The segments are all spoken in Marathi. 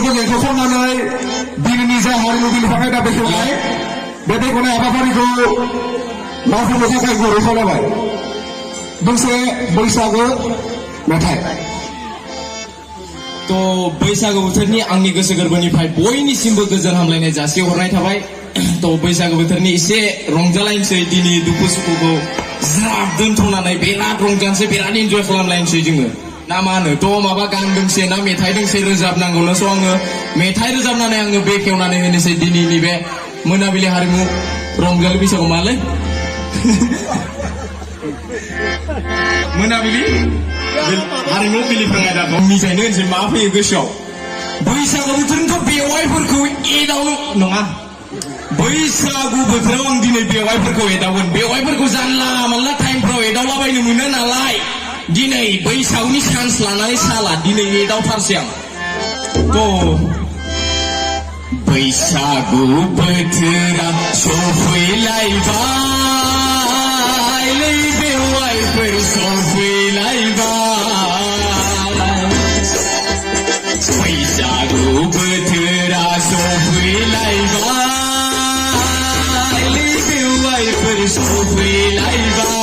बैसागु देंखो खननानै दिनैनि जा हारिमु बिलिफांनाय दा बेखेवनाय बे बेखेवनाय हाबाफारिखौ मावफुंनो थाखाय गुरै खावलायबाय दोंसे बैसागु मेथाइ तो बैसागु बोथोरनि आंनि गोसो गोरबोनिफ्राय बयनिसिमबो गोजोन हामलायनाय जासिहरनाय थाबाय तो बैसागु बोथोरनि एसे रंजालायनोसै दिनै दुखु सुखुखौ ज्राब दोनथ'नानै बिराद रंजानोसै बिराद एन्जय खालामलायनोसै जोङो ना मा होनो तो माबा गान दोंसे ना मेथाइ दोंसे रोजाबनांगौनो स' आङो मेथाइ रोजाबनानै आङो बेखेवनानै होनोसै दिनैनि बे मोनाबिलि हारिमु रंजालि बैसागु मालै मोनाबिलि हारिमु बिलिफांनाय दा निजायनो होनसै मा फैयो गोसोआव बैसागु बोथोरनिथ' बेवाइफोरखौ एदावनो नङा बैसागु बोथोराव आं दिनै बेवाइफोरखौ एदावगोन बेवाइफोरखौ जानला मानला टाइमफ्राव एदावलाबायनो मोनो नालाय दिनै बैसागुनि चान्स लानानै साला दिनै एदावथारसै आं थ' बैसागु बोथोरा सफैलायबाय लै बेवाइफोर सफैलायबाय बैसागु बोथोरा सफैलायबाय लै बेवाइफोर सफैलायबाय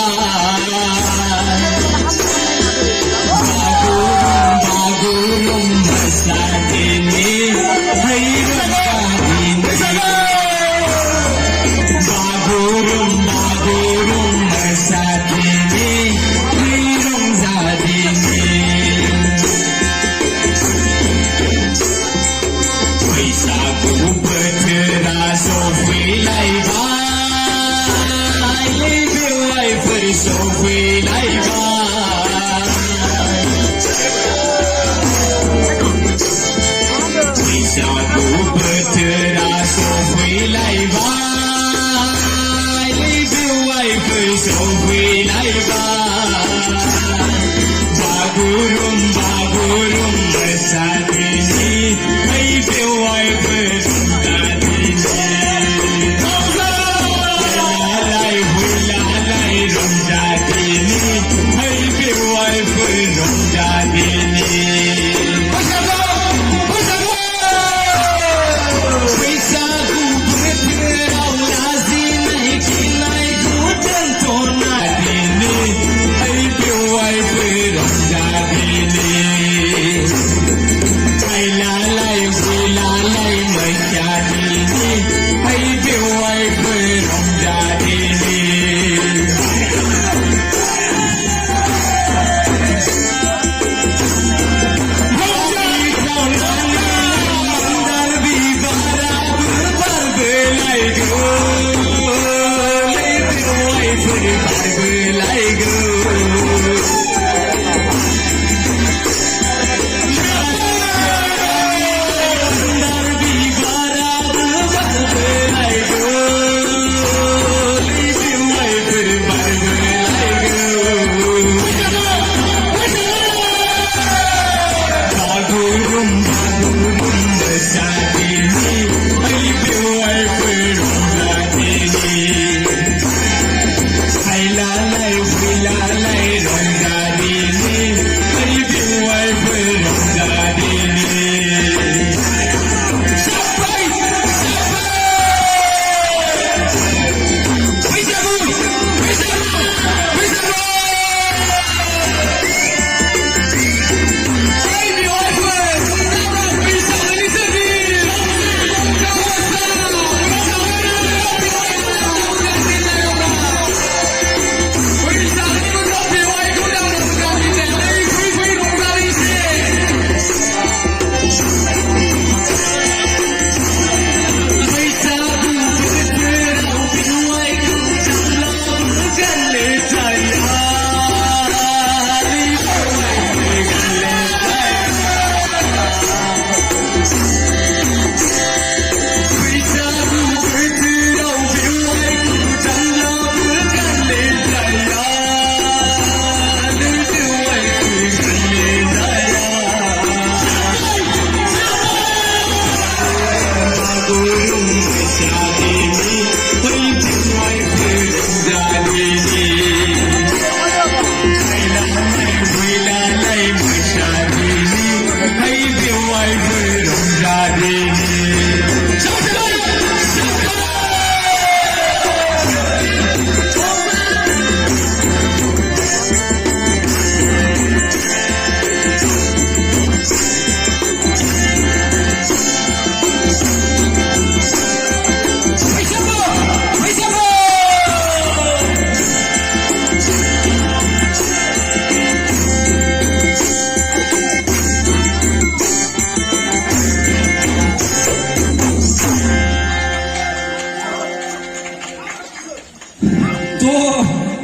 बागुरुम मोसादिनि बागुरुम मोसादिनि रंजादिनि बैसागु बोथोरा सफैलायबाय लै बेवाइफोर सफैलायबाय बैसागु बोथोरा सफैलायबाय लै बेवाइफोर सफैलायबाय बागुरुम मोसादिनि लै बेवाइफोर रंजादिनि रंजादिनि लै बेवाइफोर रंजादिनि बैसागु बोथोराव लाजिनाय गिनायखौ दोनथ'नादिनि लै बेवाइफोर रंजादिनि हायलालाय हुइलालाय मैसादिनि लै बेवाइफोर रंजादिनि la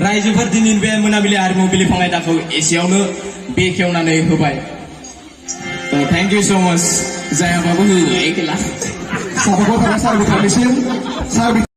रायजोफोर दिनैनि बे मोनाबिलि हारिमु बिलिफां आयदाखौ एसेयावनो बेखेवनानै होबाय थेंक इउ सो माच जायाबाबो हो एखेला साबायखर थाबाय सार बिथांनिसिम सार